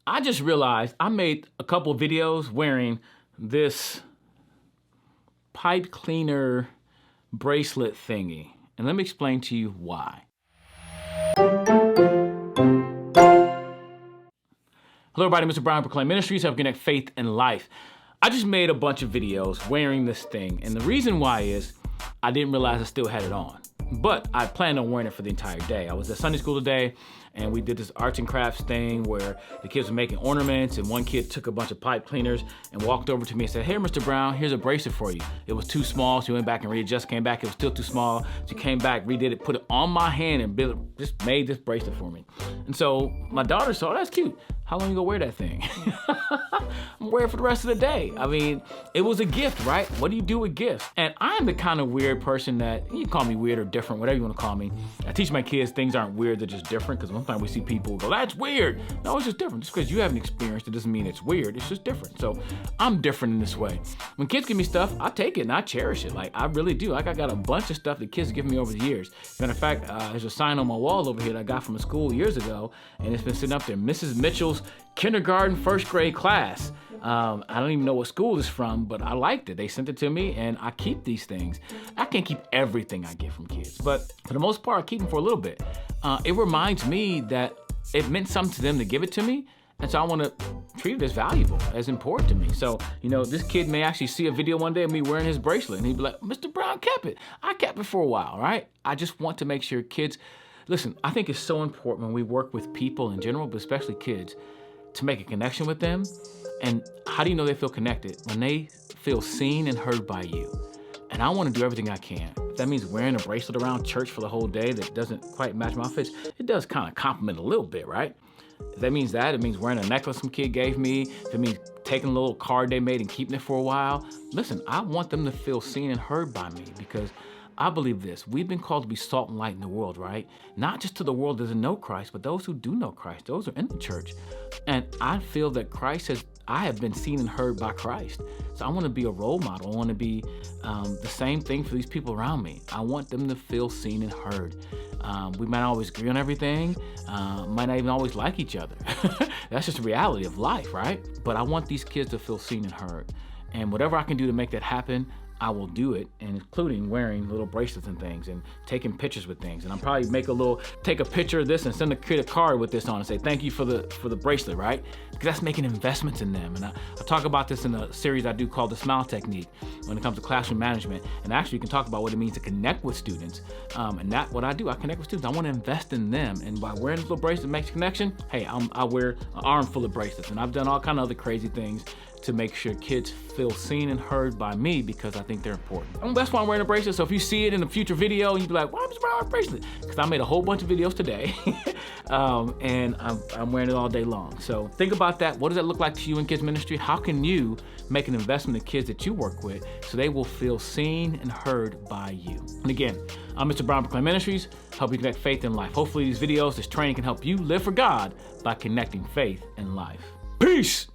I just realized I made a couple videos wearing this pipe cleaner bracelet thingy. And let me explain to you why. Hello everybody, Mr. Brown, Proclaim Ministries, help connect faith and life. I just made a bunch of videos wearing this thing. And the reason why is I didn't realize I still had it on. But I planned on wearing it for the entire day. I was at Sunday school today, and we did this arts and crafts thing where the kids were making ornaments, and one kid took a bunch of pipe cleaners and walked over to me and said, "Hey, Mr. Brown, here's a bracelet for you." It was too small, so he went back and readjusted, came back, it was still too small. She came back, redid it, put it on my hand, and just made this bracelet for me. And so my daughter saw, "Oh, that's cute. How long you gonna wear that thing?" I'm wearing it for the rest of the day. I mean, it was a gift, right? What do you do with gifts? And I'm the kind of weird person that, you can call me weird or different, whatever you wanna call me. I teach my kids things aren't weird, they're just different, because sometimes we see people go, "That's weird." No, it's just different. Just because you haven't experienced it doesn't mean it's weird, it's just different. So I'm different in this way. When kids give me stuff, I take it and I cherish it. Like, I really do. Like, I got a bunch of stuff that kids have given me over the years. Matter of fact, there's a sign on my wall over here that I got from a school years ago, and it's been sitting up there, Mrs. Mitchell's kindergarten, first grade class. I don't even know what school it's from, but I liked it. They sent it to me, and I keep these things. I can't keep everything I get from kids, but for the most part, I keep them for a little bit. It reminds me that it meant something to them to give it to me, and so I want to treat it as valuable, as important to me. So, you know, this kid may actually see a video one day of me wearing his bracelet, and he'd be like, "Mr. Brown kept it." I kept it for a while, right? I just want to make sure kids, listen, I think it's so important when we work with people in general, but especially kids, to make a connection with them. And how do you know they feel connected? When they feel seen and heard by you. And I want to do everything I can. If that means wearing a bracelet around church for the whole day that doesn't quite match my outfits, it does kind of compliment a little bit, right? If that means that, it means wearing a necklace some kid gave me, if it means taking a little card they made and keeping it for a while. Listen, I want them to feel seen and heard by me, because I believe this. We've been called to be salt and light in the world, right? Not just to the world that doesn't know Christ, but those who do know Christ. Those are in the church. And I feel that I have been seen and heard by Christ. So I want to be a role model. I want to be the same thing for these people around me. I want them to feel seen and heard. We might not always agree on everything, might not even always like each other. That's just the reality of life, right? But I want these kids to feel seen and heard. And whatever I can do to make that happen, I will do it, and including wearing little bracelets and things and taking pictures with things. And I'll probably take a picture of this and send a kid a card with this on and say, "Thank you for the bracelet," right? Because that's making investments in them. And I talk about this in a series I do called The Smile Technique when it comes to classroom management. And actually you can talk about what it means to connect with students. And that's what I do. I connect with students. I want to invest in them. And by wearing this little bracelet makes a connection, hey, I wear an arm full of bracelets. And I've done all kind of other crazy things to make sure kids feel seen and heard by me, because I think they're important. And that's why I'm wearing a bracelet. So if you see it in a future video, you'd be like, "Why am I wearing a bracelet?" Because I made a whole bunch of videos today, and I'm wearing it all day long. So think about that. What does that look like to you in kids ministry? How can you make an investment in kids that you work with so they will feel seen and heard by you? And again, I'm Mr. Brown, Proclaim Ministries, help you connect faith and life. Hopefully these videos, this training can help you live for God by connecting faith and life. Peace.